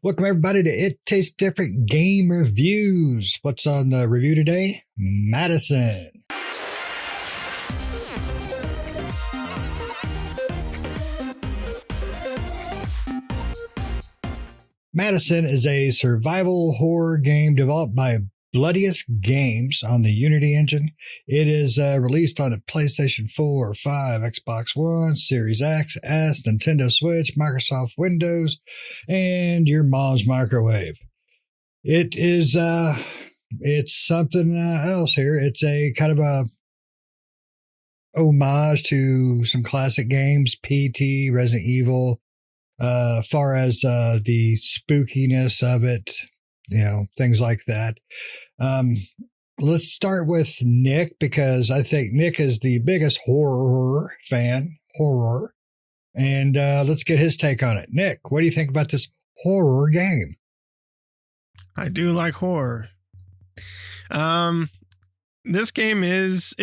Welcome, everybody, to It Tastes Different Game Reviews. What's on the review today? MADiSON. MADiSON is a survival horror game developed by Bloodiest Games on the Unity engine. It is released on the PlayStation 4, 5, Xbox One, Series X, S, Nintendo Switch, Microsoft Windows, and your mom's microwave. It is it's something else here. It's a kind of a homage to some classic games, PT, Resident Evil, far as the spookiness of it, things like that. Let's start with Nick, because I think Nick is the biggest horror fan. And let's get his take on it. Nick, what do you think about this horror game? I do like horror. This game is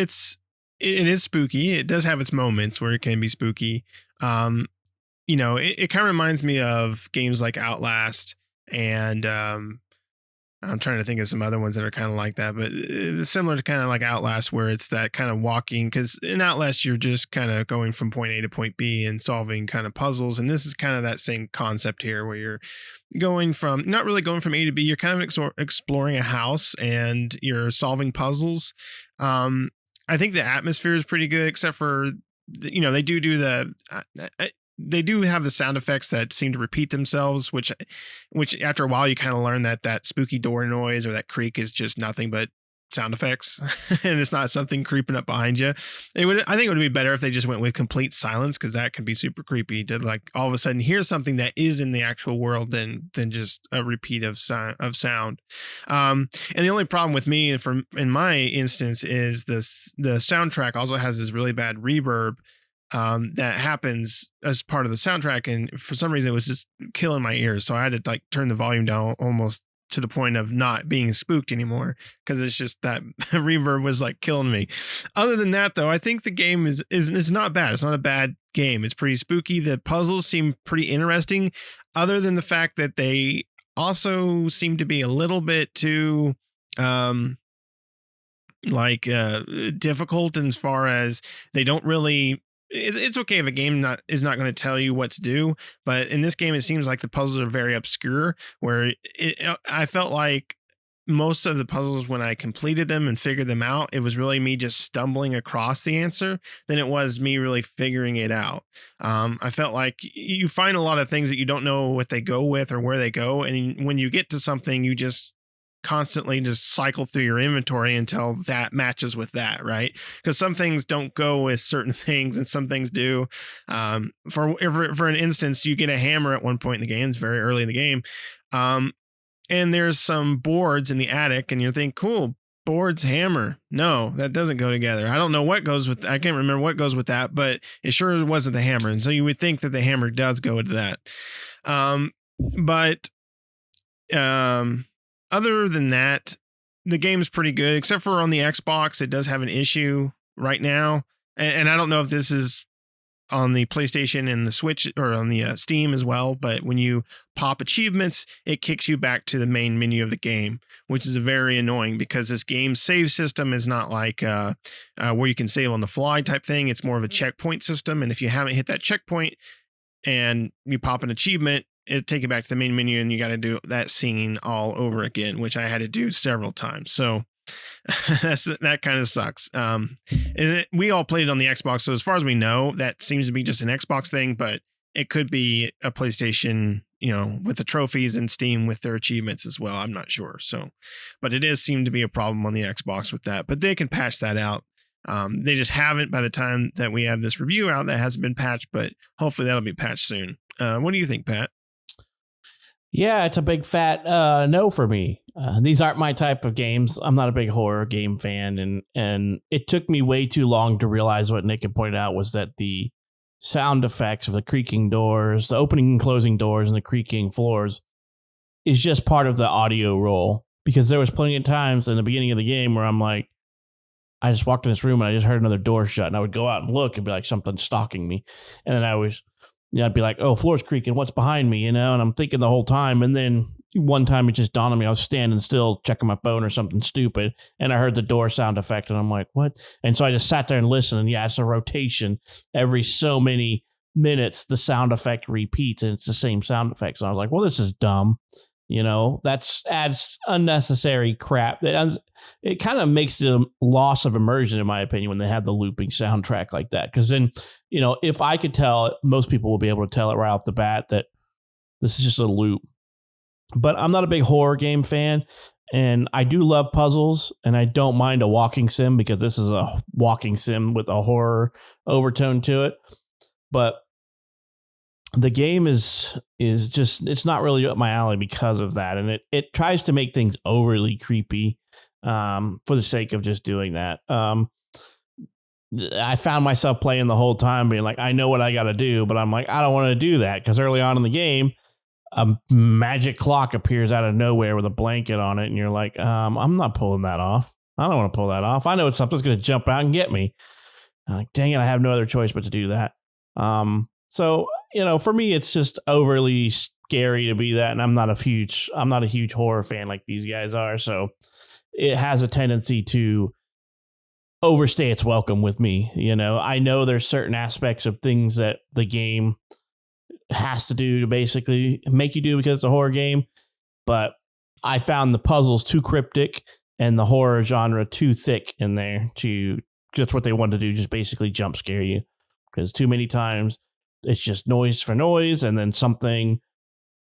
spooky. It does have its moments where it can be spooky. It kind of reminds me of games like Outlast, and I'm trying to think of some other ones that are kind of like that, but it's similar to kind of like Outlast, where it's that kind of walking, because in Outlast, you're just kind of going from point A to point B and solving kind of puzzles. And this is kind of that same concept here, where you're not really going from A to B. You're kind of exploring a house and you're solving puzzles. I think the atmosphere is pretty good, except for, they do have the sound effects that seem to repeat themselves, which after a while you kind of learn that spooky door noise or that creak is just nothing but sound effects, and it's not something creeping up behind you. I think it would be better if they just went with complete silence, because that can be super creepy to like all of a sudden hear something that is in the actual world than just a repeat of sound. And the only problem with me in my instance is the soundtrack also has this really bad reverb that happens as part of the soundtrack, and for some reason it was just killing my ears, so I had to like turn the volume down almost to the point of not being spooked anymore, because it's just that reverb was like killing me. Other than that, though, I think the game is not bad. It's not a bad game. It's pretty spooky. The puzzles seem pretty interesting, other than the fact that they also seem to be a little bit too difficult, as far as they don't really. It's okay if a game is not going to tell you what to do, but in this game, it seems like the puzzles are very obscure, where I felt like most of the puzzles, when I completed them and figured them out, it was really me just stumbling across the answer than it was me really figuring it out. I felt like you find a lot of things that you don't know what they go with or where they go. And when you get to something, you just constantly just cycle through your inventory until that matches with that, right? Because some things don't go with certain things and some things do. For an instance, you get a hammer at one point in the game. It's very early in the game, and there's some boards in the attic, and you're thinking, cool, boards, hammer. No, that doesn't go together. I don't know what goes with, I can't remember what goes with that, but it sure wasn't the hammer. And so you would think that the hammer does go into that. Other than that, the game's pretty good, except for on the Xbox. It does have an issue right now. And I don't know if this is on the PlayStation and the Switch or on the Steam as well. But when you pop achievements, it kicks you back to the main menu of the game, which is very annoying, because this game's save system is not like where you can save on the fly type thing. It's more of a checkpoint system. And if you haven't hit that checkpoint and you pop an achievement, it take you back to the main menu, and you got to do that scene all over again, which I had to do several times. So that kind of sucks. We all played it on the Xbox, so as far as we know, that seems to be just an Xbox thing, but it could be a PlayStation, with the trophies, and Steam with their achievements as well. I'm not sure. So, but it does seem to be a problem on the Xbox with that, but they can patch that out. They just haven't. By the time that we have this review out, that hasn't been patched, but hopefully that'll be patched soon. What do you think, Pat? Yeah, it's a big fat no for me. These aren't my type of games. I'm not a big horror game fan, and it took me way too long to realize what Nick had pointed out, was that the sound effects of the creaking doors, the opening and closing doors, and the creaking floors is just part of the audio roll. Because there was plenty of times in the beginning of the game where I'm like, I just walked in this room and I just heard another door shut, and I would go out and look and be like, something's stalking me, and then I was I'd be like, oh, floor's creaking. What's behind me? And I'm thinking the whole time. And then one time it just dawned on me. I was standing still checking my phone or something stupid. And I heard the door sound effect. And I'm like, what? And so I just sat there and listened. And yeah, it's a rotation. Every so many minutes, the sound effect repeats and it's the same sound effect. So I was like, well, this is dumb. That's adds unnecessary crap. It kind of makes the loss of immersion, in my opinion, when they have the looping soundtrack like that. Because then, if I could tell it, most people will be able to tell it right off the bat that this is just a loop. But I'm not a big horror game fan, and I do love puzzles, and I don't mind a walking sim because this is a walking sim with a horror overtone to it. But the game is just, it's not really up my alley because of that. And it tries to make things overly creepy for the sake of just doing that. I found myself playing the whole time being like, I know what I got to do, but I'm like, I don't want to do that because early on in the game, a magic clock appears out of nowhere with a blanket on it. And you're like, I'm not pulling that off. I don't want to pull that off. I know it's something's going to jump out and get me. I'm like, dang it, I have no other choice but to do that. So, for me, it's just overly scary to be that. And I'm not a huge horror fan like these guys are. So it has a tendency to overstay its welcome with me. I know there's certain aspects of things that the game has to do to basically make you do because it's a horror game. But I found the puzzles too cryptic and the horror genre too thick in there that's what they wanted to do, just basically jump scare you. Because too many times it's just noise for noise, and then something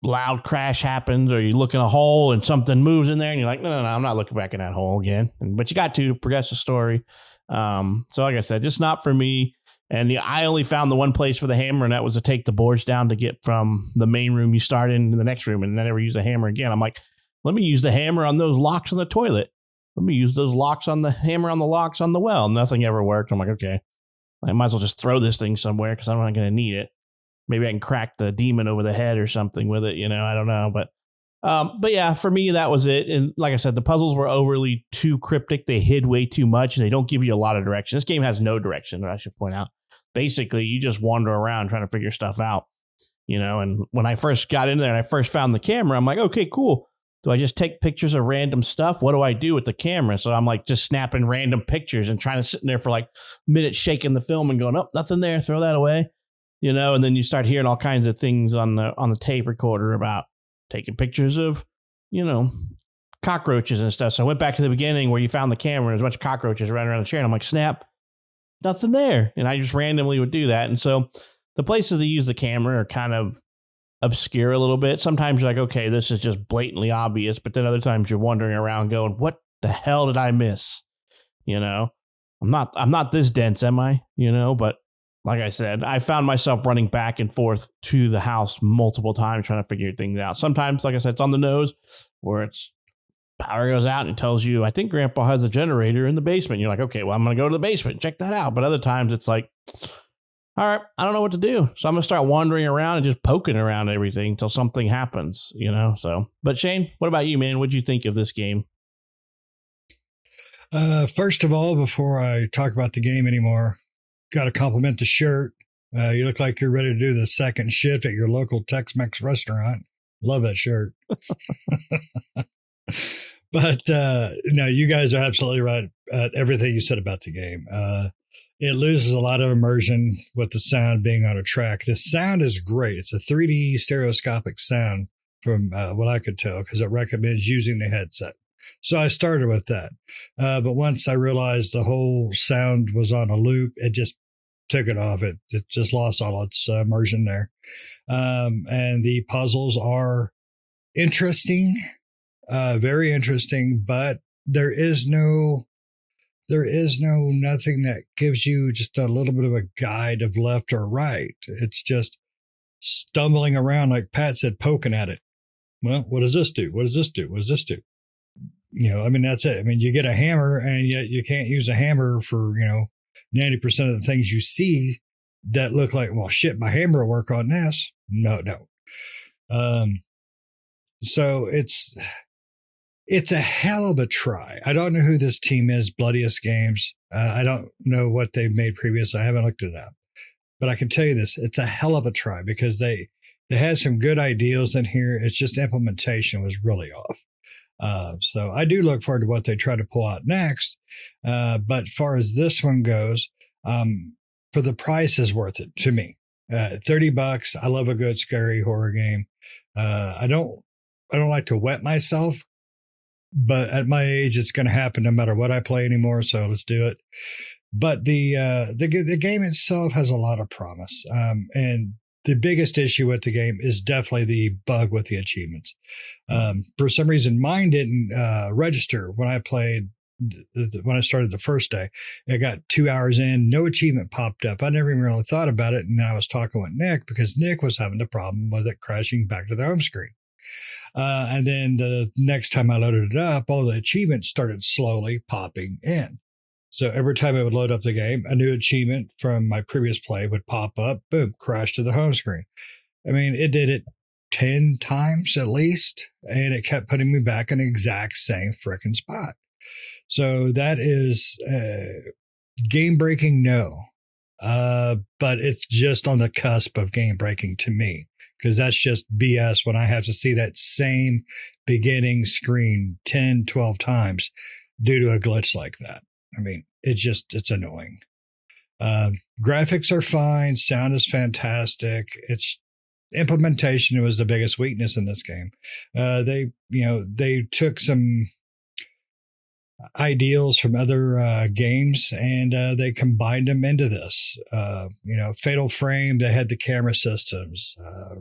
loud crash happens, or you look in a hole and something moves in there, and you're like, no, I'm not looking back in that hole again. But you got to progress the story. So like I said, just not for me. And I only found the one place for the hammer, and that was to take the boards down to get from the main room you start in to the next room, and I never use the hammer again. I'm like, let me use the hammer on those locks on the toilet. Let me use those locks on the hammer on the locks on the well. Nothing ever worked. I'm like, okay, I might as well just throw this thing somewhere because I'm not going to need it. Maybe I can crack the demon over the head or something with it. I don't know. But yeah, for me, that was it. And like I said, the puzzles were overly too cryptic. They hid way too much, and they don't give you a lot of direction. This game has no direction, I should point out. Basically, you just wander around trying to figure stuff out, and when I first got in there and I first found the camera, I'm like, okay, cool. Do I just take pictures of random stuff? What do I do with the camera? So I'm like just snapping random pictures and trying to sit in there for like minutes, shaking the film and going, oh, nothing there. Throw that away, and then you start hearing all kinds of things on the tape recorder about taking pictures of, cockroaches and stuff. So I went back to the beginning where you found the camera and there's a bunch of cockroaches running around the chair. And I'm like, snap, nothing there. And I just randomly would do that. And so the places that use the camera are kind of obscure a little bit. Sometimes you're like, okay, this is just blatantly obvious. But then other times you're wandering around going, what the hell did I miss? I'm not this dense, am I? But like I said, I found myself running back and forth to the house multiple times trying to figure things out. Sometimes, like I said, it's on the nose where it's power goes out and it tells you, I think Grandpa has a generator in the basement. You're like, okay, well, I'm going to go to the basement and check that out. But other times it's like, all right, I don't know what to do. So I'm going to start wandering around and just poking around everything until something happens, so. But Shane, what about you, man? What'd you think of this game? First of all, before I talk about the game anymore, got to compliment the shirt. You look like you're ready to do the second shift at your local Tex-Mex restaurant. Love that shirt. But no, you guys are absolutely right at everything you said about the game. It loses a lot of immersion with the sound being on a track. The sound is great. It's a 3D stereoscopic sound from what I could tell, because it recommends using the headset. So I started with that. But once I realized the whole sound was on a loop, it just took it off. It just lost all its immersion there. And the puzzles are interesting, very interesting, but there is nothing that gives you just a little bit of a guide of left or right. It's just stumbling around, like Pat said, poking at it. Well, what does this do? What does this do? What does this do? That's it. You get a hammer, and yet you can't use a hammer for, 90% of the things you see that look like, well, shit, my hammer will work on this. No. So it's a hell of a try. I don't know who this team is, Bloodiest Games. I don't know what they've made previous. I haven't looked it up. But I can tell you this, it's a hell of a try because they had some good ideals in here. It's just implementation was really off. So I do look forward to what they try to pull out next. But as far as this one goes, for the price is worth it to me. $30. I love a good scary horror game. I don't like to wet myself, but at my age, it's going to happen no matter what I play anymore. So let's do it. But the game itself has a lot of promise. And the biggest issue with the game is definitely the bug with the achievements. For some reason, mine didn't register when I played. When I started the first day, I got 2 hours in, no achievement popped up. I never even really thought about it. And I was talking with Nick because Nick was having the problem with it crashing back to the home screen. And then the next time I loaded it up, all the achievements started slowly popping in. So every time I would load up the game, a new achievement from my previous play would pop up, boom, crash to the home screen. I mean, it did it 10 times at least, and it kept putting me back in the exact same frickin' spot. So that is game breaking, no. But it's just on the cusp of game breaking to me, because that's just BS when I have to see that same beginning screen 10, 12 times due to a glitch like that. I mean, it's annoying. Graphics are fine. Sound is fantastic. It's implementation was the biggest weakness in this game. They took some ideals from other games and they combined them into this. Fatal Frame, they had the camera systems,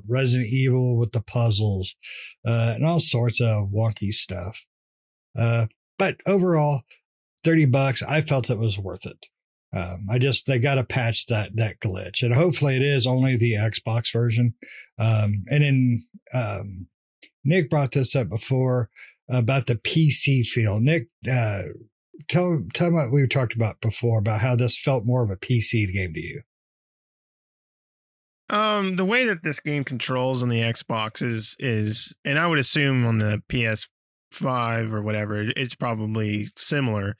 Resident Evil with the puzzles, and all sorts of wonky stuff. But overall, $30, I felt it was worth it. They got to patch that glitch, and hopefully it is only the Xbox version. And then Nick brought this up before about the PC feel. Nick, tell me what we talked about before about how this felt more of a PC game to you. The way that this game controls on the Xbox is, and I would assume on the PS5 or whatever, it's probably similar.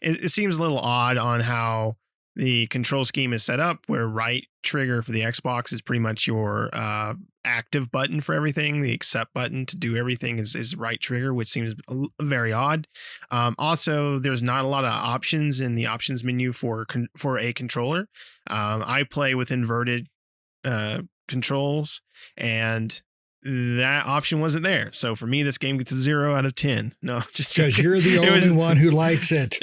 It seems a little odd on how the control scheme is set up, where right trigger for the Xbox is pretty much your active button for everything. The accept button to do everything is right trigger, which seems very odd. Also, there's not a lot of options in the options menu for a controller. I play with inverted controls, and that option wasn't there. So for me, this game gets a 0 out of 10. No, just because you're the only one who likes it.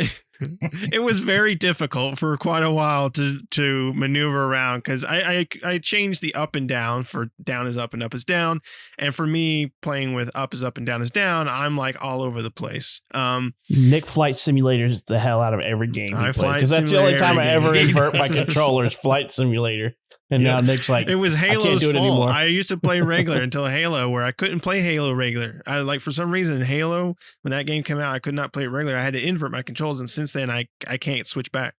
It was very difficult for quite a while to maneuver around, because I changed the up and down for down is up and up is down. And for me, playing with up is up and down is down, I'm like all over the place. Nick Flight Simulator is the hell out of every game he plays, because that's the only time I ever invert my controller is Flight Simulator. And now Nick's like, it was Halo's I can't do it fault. anymore. I used to play regular until Halo, where I couldn't play Halo regular. For some reason, Halo, when that game came out, I could not play it regular. I had to invert my controls, and since then, I can't switch back.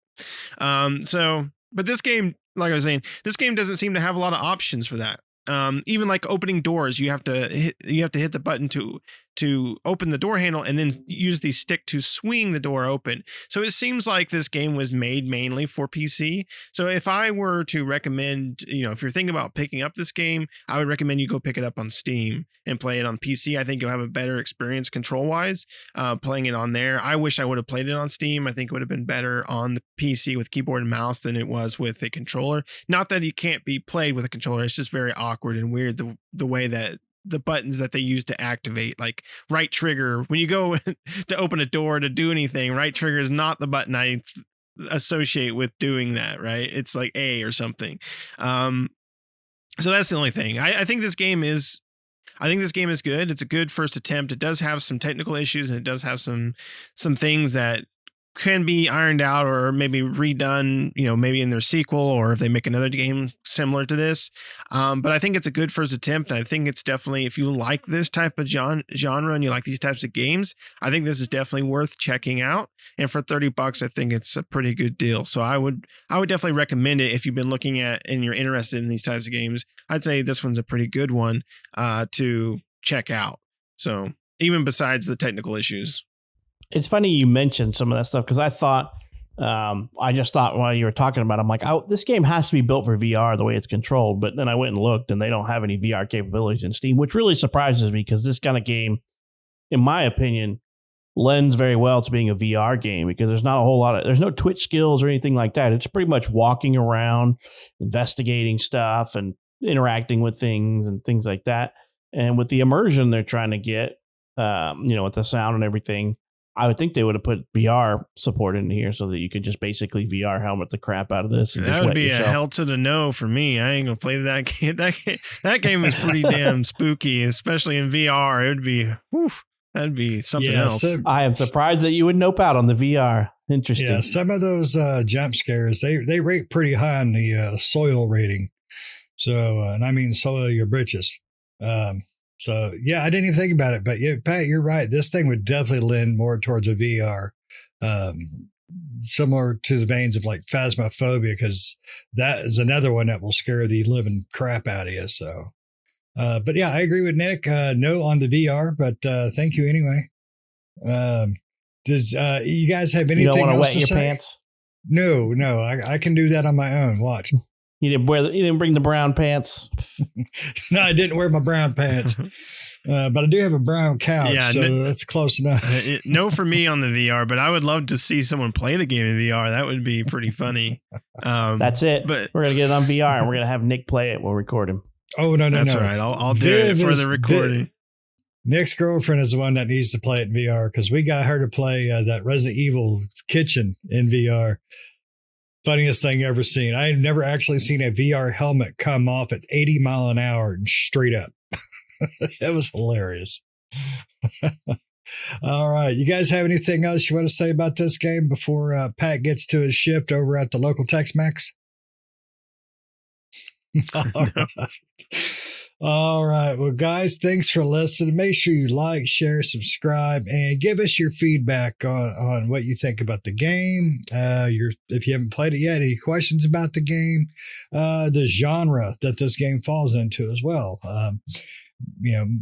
But this game, like I was saying, this game doesn't seem to have a lot of options for that. Even like opening doors, you have to hit the button to open the door handle, and then use the stick to swing the door open. So it seems like this game was made mainly for PC. So if I were to recommend, if you're thinking about picking up this game, I would recommend you go pick it up on Steam and play it on PC. I think you'll have a better experience control wise playing it on there. I wish I would have played it on Steam. I think it would have been better on the PC with keyboard and mouse than it was with a controller. Not that it can't be played with a controller. It's just very awkward and weird the way that the buttons that they use to activate, like right trigger, when you go to open a door to do anything, right trigger is not the button I associate with doing that, right? It's like A or something. So that's the only thing. I think this game is good. It's a good first attempt. It does have some technical issues, and it does have some things that can be ironed out or maybe redone, maybe in their sequel, or if they make another game similar to this. But I think it's a good first attempt. And I think it's definitely, if you like this type of genre and you like these types of games, I think this is definitely worth checking out. And for $30, I think it's a pretty good deal. So I would definitely recommend it if you've been looking at and you're interested in these types of games. I'd say this one's a pretty good one to check out. So even besides the technical issues. It's funny you mentioned some of that stuff, because I thought I just thought while you were talking about it, I'm like, this game has to be built for VR the way it's controlled. But then I went and looked, and they don't have any VR capabilities in Steam, which really surprises me because this kind of game, in my opinion, lends very well to being a VR game because there's not a whole lot of, there's no twitch skills or anything like that. It's pretty much walking around, investigating stuff and interacting with things and things like that. And with the immersion they're trying to get, with the sound and everything, I would think they would have put VR support in here so that you could just basically VR helmet the crap out of this. And that would be a hell to the no for me. I ain't gonna play that game. That game is pretty damn spooky, especially in VR. It would be, that'd be something else. So, I am surprised that you would nope out on the VR. Interesting. Yeah, some of those jump scares, they rate pretty high on the soil rating. So, and I mean soil your britches. So, yeah, I didn't even think about it. But, yeah, Pat, you're right. This thing would definitely lend more towards a VR, similar to the veins of like Phasmophobia, because that is another one that will scare the living crap out of you. So, but, yeah, I agree with Nick. No on the VR, but thank you anyway. Does you guys have anything else to say? You don't want to wet your pants? No, I can do that on my own. Watch. You didn't bring the brown pants. No, I didn't wear my brown pants, but I do have a brown couch, so that's close enough. No for me on the VR, but I would love to see someone play the game in VR. That would be pretty funny. That's it. But we're gonna get it on VR, and we're gonna have Nick play it. We'll record him. Oh no, that's right. I'll do it for the recording. Nick's girlfriend is the one that needs to play it in VR because we got her to play that Resident Evil Kitchen in VR. Funniest thing ever seen. I had never actually seen a VR helmet come off at 80 mile an hour and straight up. It was hilarious. All right. You guys have anything else you want to say about this game before Pat gets to his shift over at the local Tex-Mex? All right. Well, guys, thanks for listening. Make sure you like, share, subscribe, and give us your feedback on what you think about the game. If you haven't played it yet, any questions about the game, the genre that this game falls into as well.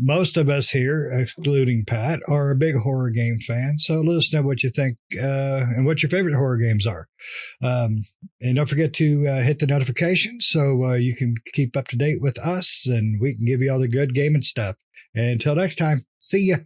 Most of us here, excluding Pat, are a big horror game fan. So let us know what you think and what your favorite horror games are. And don't forget to hit the notification so you can keep up to date with us and we can give you all the good gaming stuff. And until next time, see ya.